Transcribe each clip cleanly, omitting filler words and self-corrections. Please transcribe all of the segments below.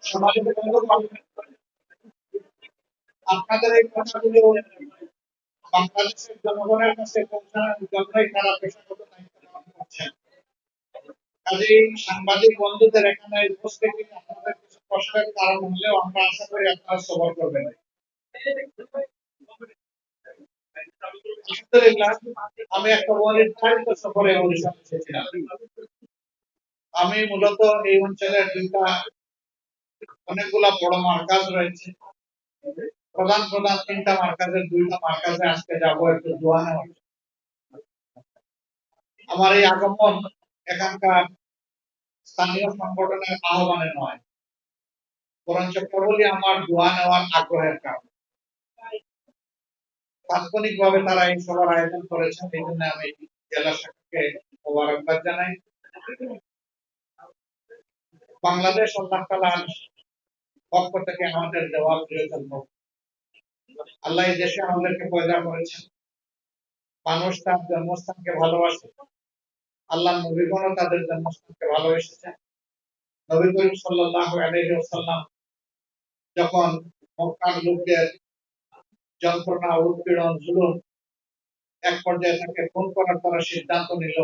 সমাজের বন্ধুগণ, আপনাদের এই কথাগুলো বাংলাদেশের জনগণের কাছে পৌঁছানোর জন্যই তারা পেশাগত দায়িত্ব পালন করছেন। কাজেই সাংবাদিক বন্ধুদের এখানে উপস্থিতি আপনাদের কিছু কষ্টের কারণ হলেও আমরা আশা করি আপনারা সবর করবেন। আলহামদুলিল্লাহ, আমি একটা অনির্ধারিত সফরে বরিশাল এসেছিলাম। আমি মূলত এই অঞ্চলের অনেকগুলা বড় মার্কাজ রয়েছে। প্রধান প্রধান তিনটা মার্কাজের দুইটা মার্কাজে আজকে যাবো একটু দোয়া নেওয়ার। আমার এই আগমন এখানকার স্থানীয় সংগঠনের আহ্বানে নয়, বরঞ্চ কেবলই আমার দোয়া নেওয়ার আগ্রহের কারণ। তাৎক্ষণিকভাবে তারা এই সভার আয়োজন করেছেন, এই জন্য আমি জেলা শাখাকে মোবারকবাদ জানাই। বাংলাদেশ আল্লাহ তাআলার পক্ষ থেকে আমাদের দেওয়া প্রিয়তম। আল্লাহ এই দেশে আমাদেরকে পয়দা করেছেন, মানুষ তার জন্মস্থানকে ভালোবাসে। আল্লাহ নবীগণও তাদের জন্মস্থানকে ভালোবেসেছেন। নবী করিম সাল্লাল্লাহু আলাইহি ওয়াসাল্লাম যখন মক্কার লোকদের যন্ত্রণা, উৎপীড়ন, জুলুম এক পর্যায়ে তাকে খুন করার তারা সিদ্ধান্ত নিল,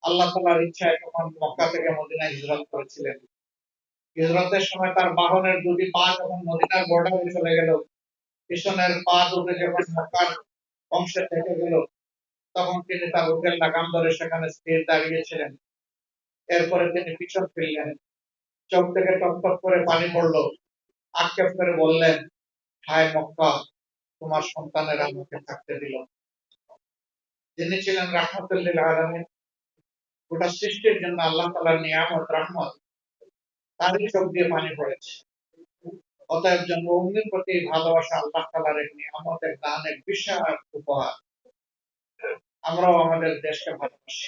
আল্লাহ তাআলার ইচ্ছায় তখন মক্কা থেকে মদিনায় হিজরত করেছিলেন। হিজরতের সময় তার বাহনের দুটি পা যখন মদিনার বর্ডারে চলে গেল, পিছনের পা দুটো যখন মক্কার অংশে থেকে গেল, তখন তিনি তার উটের লাগাম ধরে সেখানে স্থির দাঁড়িয়েছিলেন। এরপরে তিনি পিছন ফিরলেন, চোখ থেকে টপটপ করে পানি পড়ল, আক্ষেপ করে বললেন, হায় মক্কা, তোমার সন্তানেরা আমাকে থাকতে দিল। যিনি ছিলেন রাহমাতুল লিল আলামিন, গোটা সৃষ্টির জন্য আল্লাহ তাআলার নিয়ামত রহমত, তারই চোখ দিয়ে পানি পড়েছে। অতএব জন্মভূমির প্রতি ভালোবাসা আল্লাহ তাআলার এক নিয়ামত, এক দান, এক বিশাল উপহার। আমরাও আমাদের দেশকে ভালোবাসি।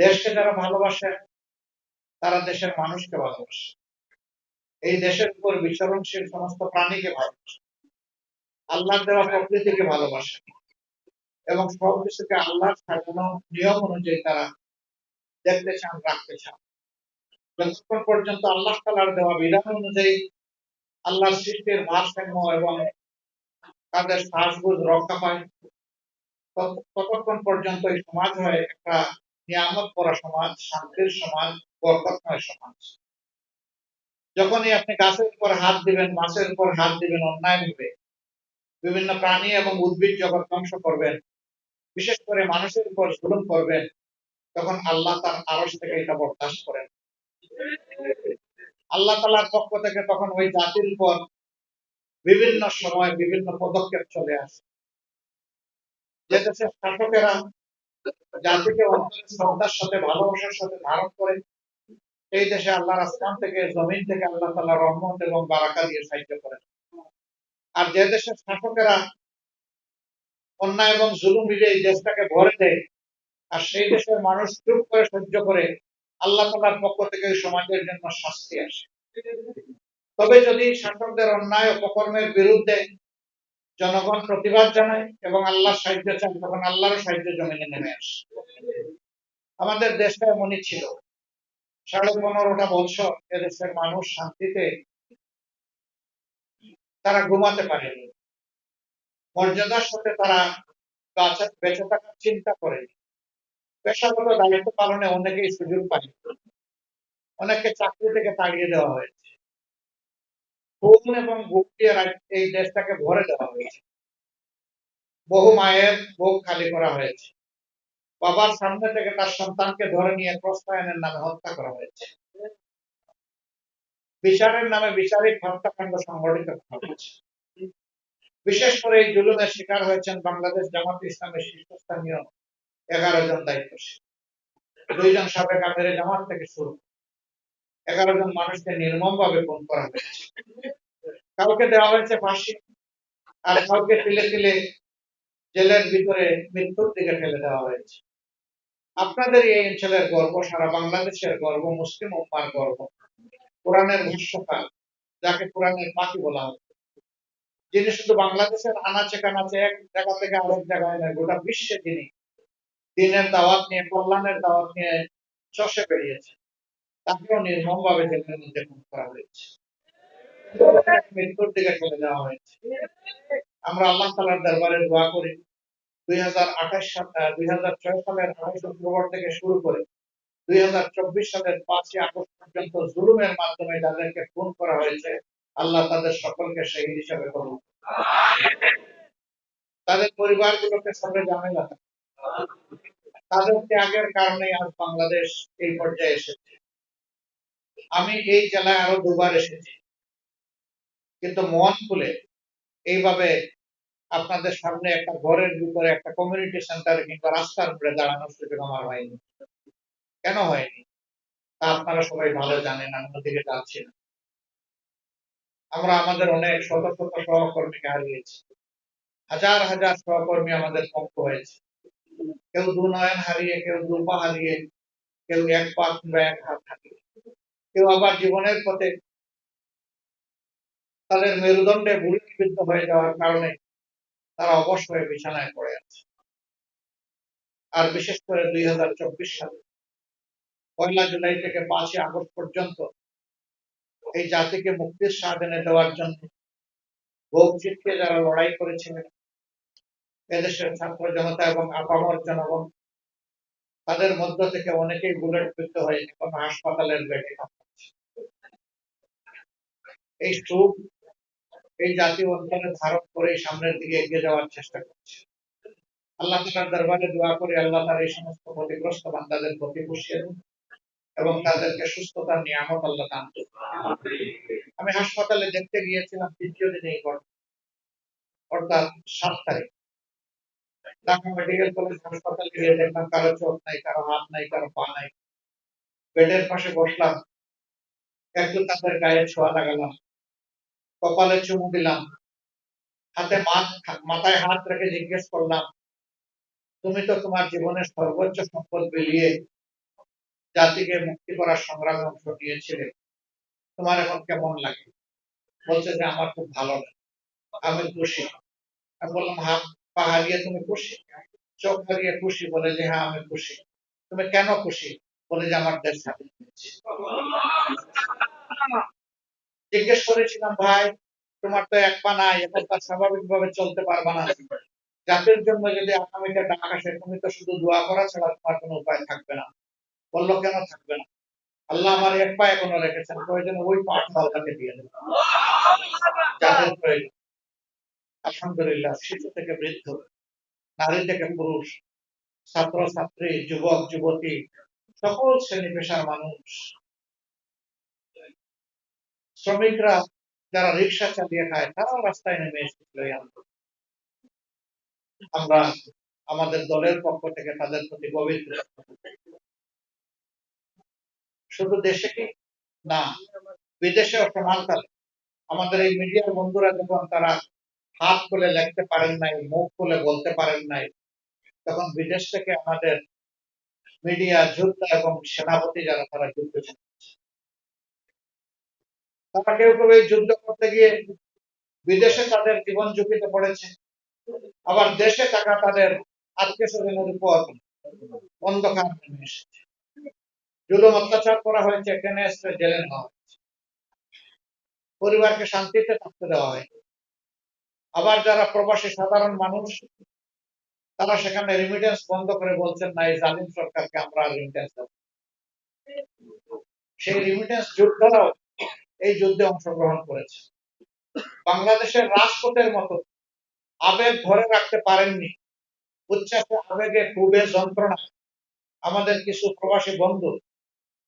দেশকে যারা ভালোবাসে তারা দেশের মানুষকে ভালোবাসে। এই দেশের উপর বিচরণশীল সমস্ত প্রাণীকে ভালোবাসে, আল্লাহর দেওয়া প্রকৃতিকে ভালোবাসে এবং সবকিছুকে আল্লাহর সাজানো নিয়ম অনুযায়ী তারা দেখতে চান, রাখতে চান। যতক্ষণ পর্যন্ত আল্লাহ তাআলার দেওয়া বিধান অনুযায়ী আল্লাহর সৃষ্টির ভারসাম্য এবং তাদের শ্বাসবোধ রক্ষা পায়, ততক্ষণ পর্যন্ত এই সমাজ হয় একটা নিয়ামত করা সমাজ, শান্তির সমাজ, বরকতময় সমাজ। যখনই আপনি গাছের উপর হাত দিবেন, মাছের উপর হাত দিবেন অন্যায়ভাবে, বিভিন্ন প্রাণী এবং উদ্ভিদ জগৎ ধ্বংস করবেন, বিশেষ করে মানুষের উপর জুলুম করবেন, তখন আল্লাহ তার আরশ থেকে এটা বরদাস্ত করেন। আল্লাহ তাআলার পক্ষ থেকে তখন ওই জাতির উপর বিভিন্ন সময় বিভিন্ন পদক্ষেপ চলে আসে। যে দেশের শাসকেরা জাতিকে অন্তরের শ্রদ্ধার সাথে, ভালোবাসার সাথে ধারণ করে, এই দেশে আল্লাহর আসমান থেকে, জমিন থেকে আল্লাহ তাআলা রহমত এবং বারাকা দিয়ে সাহায্য করেন। আর যে দেশের শাসকেরা অন্যায় এবং জুলুম মিলে এই দেশটাকে ভরে দেয়, আর সেই দেশের মানুষ চুপ করে সহ্য করে, আল্লাহ তাআলার পক্ষ থেকে ওই সমাজের জন্য শাস্তি আসে। তবে যদি শাসকদের অন্যায় অপকর্মের বিরুদ্ধে জনগণ প্রতিবাদ জানায় এবং আল্লাহর সাহায্য চায়, তখন আল্লাহর সাহায্য জমিনে নেমে আসে। আমাদের দেশটা এমনই ছিল। 15.5টা বছর এদেশের মানুষ শান্তিতে তারা ঘুমাতে পারেনি, মর্যাদার সাথে তারা বেঁচে থাকার চিন্তা করেনি। পেশাগত দায়িত্ব পালনে অনেকেই সুযোগ পায়নি, অনেককে চাকরি থেকে তাড়িয়ে দেওয়া হয়েছে, খুন এবং ঘুষ দিয়ে এই দেশটাকে ভরে দেওয়া হয়েছে। বহু মায়ের বুক খালি করা হয়েছে, বাবার সামনে থেকে তার সন্তানকে ধরে নিয়ে প্রস্তায়নের নামে হত্যা করা হয়েছে, বিচারের নামে বিচারিক হত্যাকাণ্ড সংঘটিত করা হয়েছে। বিশেষ করে এই জুলুমের শিকার হয়েছেন বাংলাদেশ জামাত ইসলামের শীর্ষস্থানীয় 11 জন দায়িত্বশীল। 2 জন সাবেক আমিরে জামাত থেকে শুরু 11 জন মানুষকে নির্মমভাবে খুন করা হয়েছে। কাউকে দেওয়া হয়েছে ফাঁসি, আর কাউকে তিলে তিলে জেলের ভিতরে মৃত্যুর দিকে ফেলে দেওয়া হয়েছে। আপনাদের এই অঞ্চলের গর্ব, সারা বাংলাদেশের গর্ব, মুসলিম উম্মার গর্ব, কোরআনের ভাষ্যকার, যাকে কোরআনের পাখি বলা হয়, যিনি শুধু বাংলাদেশের আনাচে কানাচে এক জায়গা থেকে আরেক জায়গায় নয়, গোটা বিশ্বে তিনি দিনের দাওয়াত নিয়ে, কল্যাণের দাওয়াত নিয়ে চষে বেরিয়েছে। তাকেও নির্মম ভাবে জেলের মধ্যে খুন করা হয়েছে, মৃত্যুর দিকে চলে যাওয়া হয়েছে। আমরা আল্লাহ তাআলার দরবারে দোয়া করি 2006 সালের 28 অক্টোবর থেকে শুরু করে 2024 সালের 5 আগস্ট পর্যন্ত জুলুমের মাধ্যমে যাদেরকে খুন করা হয়েছে, আল্লাহ তাদের সকলকে শহীদ হিসেবে কবুল করুন। তাদের পরিবারগুলোকে সবে জামেলা, তাদের ত্যাগের কারণে আজ বাংলাদেশ এই পর্যায়ে এসেছে। আমি এই জেলায় আরো দুবার এসেছি, কিন্তু মন খুলে এইভাবে আপনাদের সামনে একটা ঘরের ভিতরে একটা কমিউনিটি সেন্টারে কিংবা রাস্তার উপরে দাঁড়ানোর সুযোগ আমার হয়নি। কেন হয়নি তা আপনারা সবাই ভালো জানেন। আমি ওদিকে যাচ্ছি না। আমরা আমাদের অনেক শত শত সহকর্মীকে হারিয়েছি, হাজার হাজার সহকর্মী আমাদের ধ্বংস হয়েছে। কেউ দুনয়ন হারিয়ে, কেউ দুপা হারিয়ে, কেউ এক পা কিংবা এক হাত হারিয়ে, কেউ আবার জীবনের পথে তাদের মেরুদণ্ডে বুলেটবিদ্ধ হয়ে যাওয়ার কারণে তারা অবশ হয়ে বিছানায় পড়ে আছে। আর বিশেষ করে 2024 সালে 1 জুলাই থেকে 5 আগস্ট পর্যন্ত এই জাতিকে মুক্তির স্বাদ এনে দেওয়ার জন্য বুক চিতিয়ে যারা লড়াই করেছিলেন, এদেশের ছাত্র জনতা এবং আপামর জনগণ, তাদের মধ্য থেকে অনেকেই বুলেটবিদ্ধ হয়ে এখন হাসপাতালের বেডে কাতরাচ্ছে। এই সুখ এই জাতীয় অন্তরে ধারণ করে সামনের দিকে এগিয়ে যাওয়ার চেষ্টা করছে। আল্লাহ তাআলার দরবারে দোয়া করি আল্লাহ তাআলা এই সমস্ত ক্ষতিগ্রস্ত বান্দাদের ক্ষতি পুষিয়ে দেন এবং তাদেরকে সুস্থতার নিয়ামত আল্লাহ দান করুন। আমি হাসপাতালে দেখতে গিয়েছিলাম 3য় দিনে এই ঘটনা, অর্থাৎ 7 তারিখ ঢাকা মেডিকেল কলেজ হাসপাতালে গিয়ে দেখলাম কারো চোখ নাই, কারো হাত নাই, কারো পা নাই। বেডের পাশে বসলাম, একটু তাদের গায়ে ছোঁয়া লাগালাম, কপালে চুমু দিলাম, মাথায় হাত রেখে জিজ্ঞেস করলাম, তুমি তো তোমার জীবনের সর্বোচ্চ সম্পদ বিলিয়ে জাতিকে মুক্তি করার সংগ্রামে অংশ নিয়েছিলে, তোমার এখন কেমন লাগে? বলছে যে আমার খুব ভালো লাগে, আমি খুশি। আমি বললাম হাত পা হারিয়ে তুমি খুশি? চোখ হারিয়ে খুশি? বলে যে হ্যাঁ আমি খুশি। তুমি কেন খুশি? বলে যে আমার দেশ স্বাধীন হয়েছে। জিজ্ঞেস করেছিলাম ভাই তোমার তো এক পা নাই, এখন তার স্বাভাবিকভাবে চলতে পারবা না, জাতির জন্য যদি আগামীতে ডাক আসে তুমি তো শুধু দোয়া করা ছাড়া তোমার কোনো উপায় থাকবে না। বললো কেন থাকবে না? আল্লাহ আমার এক পা এখনো রেখেছেন, প্রয়োজনে ওই পাটা আল্লাহকে দিয়ে দেবেন যাদের প্রয়োজন। আলহামদুলিল্লাহ, শিশু থেকে বৃদ্ধ, নারী থেকে পুরুষ, ছাত্র ছাত্রী, যুবক যুবতী, সকল শ্রেণী পেশার মানুষ, শ্রমিকরা যারা রিক্সা চালিয়ে খায় তারাও রাস্তায় নেমে এসেছিল। আমরা আমাদের দলের পক্ষ থেকে তাদের প্রতি গভীর শুধু দেশে কি না বিদেশেও সমান তালে আমাদের এই মিডিয়ার বন্ধুরা যখন তারা হাত খুলে লিখতে পারেন নাই, মুখ খুলে বলতে পারেন নাই, তখন বিদেশ থেকে আমাদের মিডিয়া যোদ্ধা এবং সেনাপতি যারা তারা যুদ্ধ চালাচ্ছে। তারা কেউ কেউ এই যুদ্ধ করতে গিয়ে বিদেশে তাদের জীবন ঝুঁকিতে পড়েছে, আবার দেশে থাকা তাদের আত্মীয় স্বজনের উপর অন্ধকার নেমে এসেছে। জুলুম অত্যাচার করা হয়েছে, টেনে এসে জেলে নেওয়া হয়েছে, পরিবারকে শান্তিতে থাকতে দেওয়া হয়। আবার যারা প্রবাসী সাধারণ মানুষ তারা সেখানে রেমিটেন্স বন্ধ করে বলছেন না, এই জালিম সরকারকে আমরা রেমিটেন্স দেব। সেই রেমিটেন্স যোদ্ধারাও এই যুদ্ধে অংশগ্রহণ করেছে। বাংলাদেশের রাজপথের মতো আবেগ ধরে রাখতে পারেননি, উচ্ছ্বাসে আবেগে খুবই যন্ত্রণা আমাদের কিছু প্রবাসী বন্ধু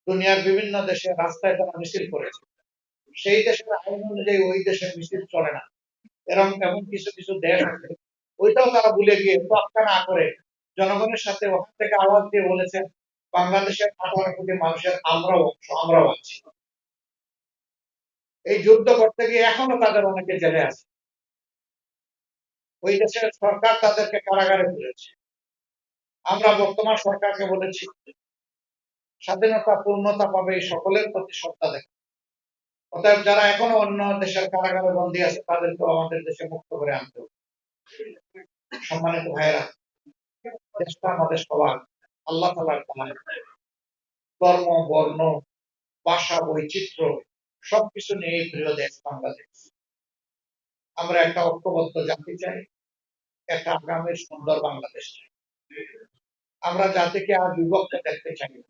দুনিয়ার বিভিন্ন দেশে রাস্তায় তারা মিছিল করেছে। সেই দেশের আইন অনুযায়ী ওই দেশের মিছিল চলে না, এরকম এমন কিছু কিছু দেশ আছে, ওইটাও তারা ভুলে গিয়ে তোয়াক্কা না করে জনগণের সাথে ওখান থেকে আওয়াজ দিয়ে বলেছেন বাংলাদেশের 18 কোটি মানুষের আমরাও অংশ, আমরাও আছি। এই যুদ্ধ করতে গিয়ে এখনো তাদের অনেকে জেলে আছে, ওই দেশের সরকার তাদেরকে কারাগারে তুলেছে। আমরা বর্তমান সরকারকে বলেছি স্বাধীনতা পূর্ণতা পাবে এই সকলের প্রতি শ্রদ্ধা দেখা। অতএব যারা এখনো অন্য দেশের কারাগারে বন্দী আছে তাদেরকেও আমাদের দেশে মুক্ত করে আনতে হবে। সম্মানিত ভাইয়েরা, দেশটা আমাদের সবার, আল্লাহ তাআলার কামাই। ধর্ম বর্ণ ভাষা, বৈচিত্র্য সবকিছু নিয়ে এই প্রিয় দেশ বাংলাদেশ। আমরা একটা ঐক্যবদ্ধ জাতি চাই, একটা আগামীর সুন্দর বাংলাদেশ চাই। আমরা জাতিকে আর বিভক্ত দেখতে চাই না।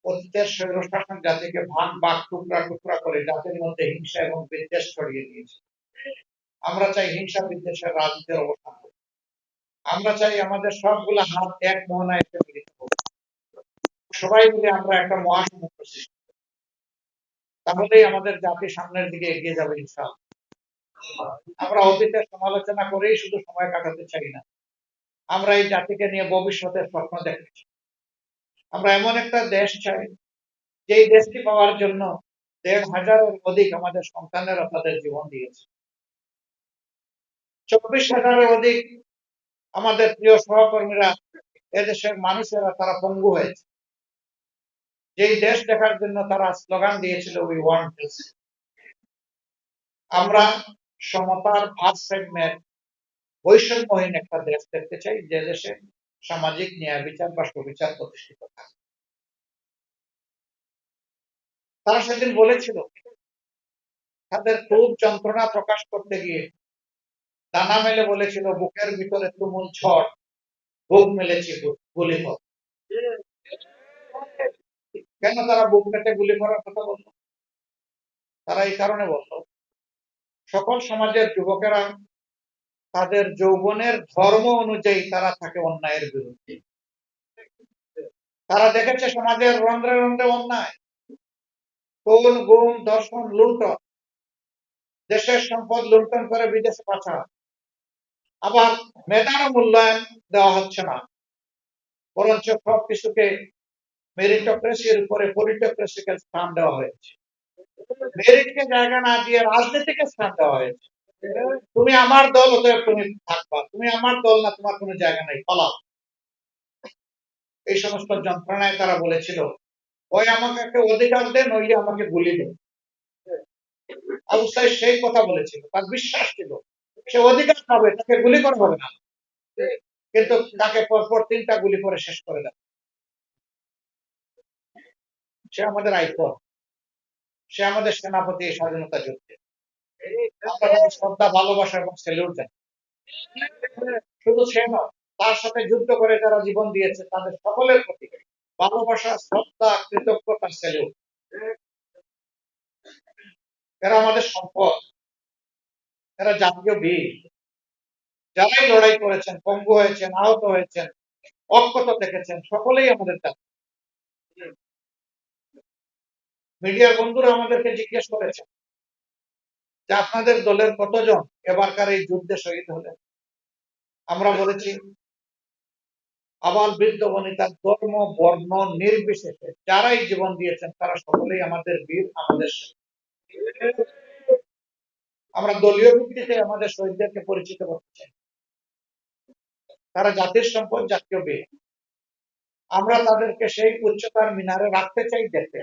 অতীতের স্বৈরশাসন জাতিকে ভাগ ভাগ টুকরা টুকরা করে জাতির মধ্যে হিংসা এবং বিদ্বেষ ছড়িয়ে দিয়েছে। আমরা চাই হিংসা বিদ্বেষের রাজনীতির অবসান হোক। আমরা চাই আমাদের সবগুলা হাত এক মোহনায় এসে মিলিত হোক। সবাই মিলে আমরা একটা মহাসমুদ্র সৃষ্টি করি। তাহলেই আমাদের জাতি সামনের দিকে এগিয়ে যাবে ইনশাআল্লাহ। আমরা অতীতের সমালোচনা করেই শুধু সময় কাটাতে চাই না। আমরা এই জাতিকে নিয়ে ভবিষ্যতের স্বপ্ন দেখতে চাই। আমরা এমন একটা দেশ চাই, যেই দেশটি পাওয়ার জন্য ১৫০০-এর অধিক আমাদের সন্তানেরা তাদের জীবন দিয়েছে। ২৪,০০০-এর অধিক আমাদের প্রিয় সহকর্মীরা, এদেশের মানুষেরা তারা পঙ্গু হয়েছে। যেই দেশ দেখার জন্য তারা স্লোগান দিয়েছিল, উই ওয়ান্ট দিস। আমরা সমতার, ভারসাম্যের, বৈষম্যহীন একটা দেশ দেখতে চাই, যে দেশে সামাজিক ন্যায় বিচার বা সুবিচার প্রতিষ্ঠিত থাকে। তারা সেদিন বলেছিল, তাদের খুব যন্ত্রণা প্রকাশ করতে গিয়ে ডানা মেলে বলেছিল, বুকের ভিতরে তুমুল ঝড়, বুক মেলেছি গুলি পথ। কেন তারা বুক মেটে গুলি করার কথা বলল? তারা এই কারণে বলল, সকল সমাজের যুবকেরা তাদের যৌবনের ধর্ম অনুযায়ী তারা থাকে অন্যায়ের বিরুদ্ধে। তারা দেখেছে সমাজের রন্ধ্রে রন্ধ্রে অন্যায়, খুন, গুম, ধর্ষণ, লুণ্ঠন, দেশের সম্পদ লুণ্ঠন করে বিদেশে পাচার, আবার মেধারও মূল্যায়ন দেওয়া হচ্ছে না, বরঞ্চ সবকিছুকে মেরিটোক্রেসির উপরে পলিটোক্রেসিকে স্থান দেওয়া হয়েছে। মেরিটকে জায়গা না দিয়ে রাজনীতিকে স্থান দেওয়া হয়েছে। তুমি আমার দল, অতএব তুমি থাকবা, তুমি আমার দল না, তোমার কোনো জায়গা নাই, পালাও। এই সমস্ত যন্ত্রণায় তারা বলেছিল, ওই আমাকে একটা অধিকার দেন, নইলে আমাকে গুলি দেন। আবু সাইদ সেই কথা বলেছিল, তার বিশ্বাস ছিল সে অধিকার পাবে, তাকে গুলি করা হবে না, কিন্তু তাকে পরপর ৩টা গুলি করে শেষ করে দেয়। সে আমাদের আইকন, সে আমাদের সেনাপতি এই স্বাধীনতা যুদ্ধে। আমরা তাকে শ্রদ্ধা, ভালোবাসা এবং স্যালুট জানাই। শুধু সে নয়, তার সাথে যুদ্ধ করে যারা জীবন দিয়েছে তাদের সকলের প্রতি ভালোবাসা, শ্রদ্ধা, কৃতজ্ঞতা, স্যালুট। এরা আমাদের সম্পদ, এরা জাতীয় বীর। যারাই লড়াই করেছেন, পঙ্গু হয়েছেন, আহত হয়েছেন, অক্ষত থেকেছেন, সকলেই আমাদের জাতি। মিডিয়ার বন্ধুরা আমাদেরকে জিজ্ঞেস করেছেন যে আপনাদের দলের কতজন এবারকার এই যুদ্ধে শহীদ হলেন। আমরা বলেছি, আবাল বৃদ্ধ বনিতা, ধর্ম বর্ণ নির্বিশেষে যারাই জীবন দিয়েছেন তারা সকলেই আমাদের বীর, আমাদের শহীদ। আমরা দলীয় ভিত্তিতে আমাদের শহীদদেরকে পরিচিত করতে চাই। তারা জাতির সম্পদ, জাতীয় বীর। আমরা তাদেরকে সেই উচ্চতার মিনারে রাখতে চাই, দেখতে।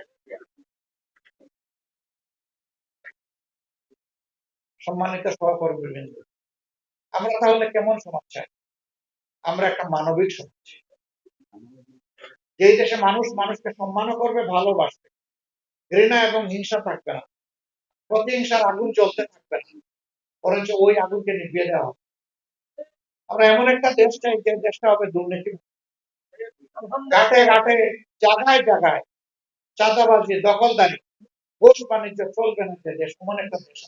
সম্মানিত সহকর্মীবৃন্দ, আমরা তাহলে কেমন সমাজ চাই? আমরা একটা মানবিক সমাজ চাই, যেই দেশে মানুষ মানুষকে সম্মানও করবে, ভালোবাসবে, ঘৃণা এবং হিংসা থাকবে না, প্রতিহিংসার আগুন জ্বলতে থাকবে না, বরঞ্চ ওই আগুনকে নিভিয়ে দেওয়া হবে। আমরা এমন একটা দেশ চাই, যে দেশটা হবে দুর্নীতি, ঘাটে ঘাটে, জায়গায় জায়গায় চাঁদাবাজি, দখলদারি, ঘুষ বাণিজ্য চলবে না, যে দেশ, এমন একটা দেশ।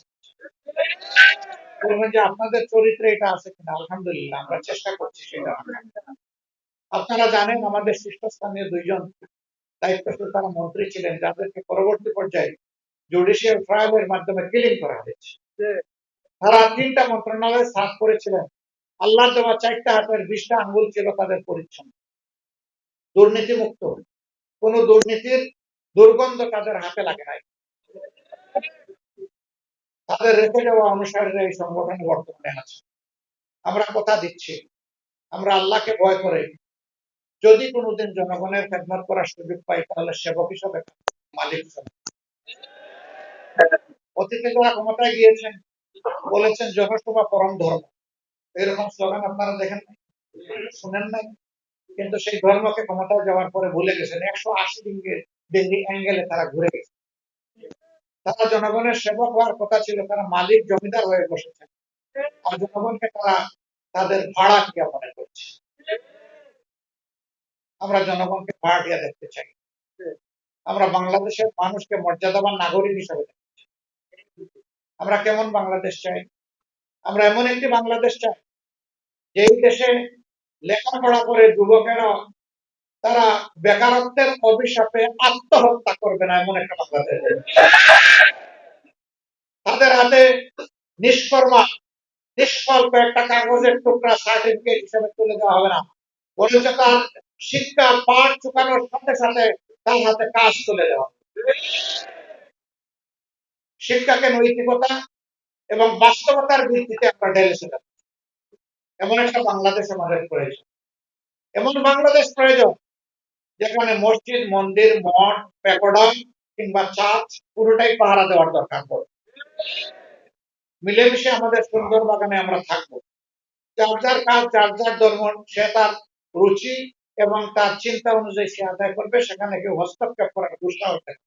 বলবেন যে আপনাদের চরিত্রে এটা আছে কিনা? আলহামদুলিল্লাহ, আমরা চেষ্টা করছি সেটা। আপনারা জানেন, আমাদের শীর্ষস্থানীয় ২ জন দায়িত্বশীল তারা মন্ত্রী ছিলেন, যাদেরকে পরবর্তী পর্যায়ে জুডিশিয়াল ট্রায়ালের মাধ্যমে কিলিং করা হয়েছে। তারা ৩টা মন্ত্রণালয় সাফ করেছিলেন। আল্লাহ দেওয়া ৪টা হাতের ২০টা আঙ্গুল ছিল তাদের পরিচ্ছন্ন, দুর্নীতি মুক্ত, কোন দুর্নীতির দুর্গন্ধ তাদের হাতে লাগে নাই। তাদের রেখে দেওয়া অনুসারীরা এই সংগঠনে বর্তমানে আছে। আমরা কথা দিচ্ছি, আমরা আল্লাহকে ভয় করে যদি কোনোদিন জনগণের খেদমত করার সুযোগ পাই, তাহলে সেবক হিসাবে, মালিক হিসাবে। অতীতে যারা ক্ষমতায় গিয়েছেন বলেছেন জনসভা পরম ধর্ম, এরকম স্লোগান আপনারা দেখেন নাই, শুনেন নাই, কিন্তু সেই ধর্মকে ক্ষমতায় যাওয়ার পরে ভুলে গেছেন। ১৮০ ডিগ্রি অ্যাঙ্গেলে তারা ঘুরে গেছে। তারা জনগণের সেবক হওয়ার কথা ছিল, তারা মালিক জমিদার হয়ে বসেছে, আর জনগণকে তারা তাদের ভাড়াটিয়া মনে করছে। আমরা জনগণকে ভাড়াটিয়া দেখতে চাই। আমরা বাংলাদেশের মানুষকে মর্যাদাবান নাগরিক হিসেবে দেখতে চাই। আমরা কেমন বাংলাদেশ চাই? আমরা এমন একটি বাংলাদেশ চাই যেই দেশে লেখাপড়া করে যুবকেরা তারা বেকারত্বের অভিশাপে আত্মহত্যা করবে না, এমন একটা বাংলাদেশ। তাদের হাতে নিষ্কর্মা নিষ্ফল কয়েকটা কাগজের টুকরা সার্টিফিকেট হিসেবে তুলে দেওয়া হবে না, বরঞ্চ তার শিক্ষা পাঠ চুকানোর সাথে সাথে তার হাতে কাজ তুলে দেওয়া হবে। শিক্ষাকে নৈতিকতা এবং বাস্তবতার ভিত্তিতে আমরা ঢেলে শেখাবো। এমন একটা বাংলাদেশ আমাদের প্রয়োজন। এমন বাংলাদেশ প্রয়োজন যেখানে মসজিদ, মন্দির, মঠ, প্যাগোডা কিংবা চার্চ পুরোটাই পাহারা দেওয়ার দরকার পড়ে। মিলেমিশে আমাদের সুন্দর বাগানে আমরা থাকবো। যার যার কাজ, যার যার ধর্ম, সে তার রুচি এবং তার চিন্তা অনুযায়ী সে আদায় করবে, সেখানে কেউ হস্তক্ষেপ করার দুঃসাহস থাকে।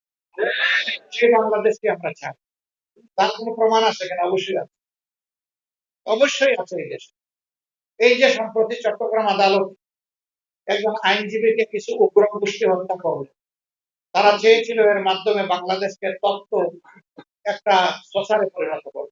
সেই বাংলাদেশকে আমরা চাই। তার কোনো প্রমাণ আছে কিনা? অবশ্যই আছে, অবশ্যই আছে এই দেশে। এই যে সম্প্রতি চট্টগ্রাম আদালত একজন আইনজীবীকে কিছু উগ্র গোষ্ঠী হত্যা করবে, তারা চেয়েছিল এর মাধ্যমে বাংলাদেশকে তত্ত্ব একটা সোসারে পরিণত করবে।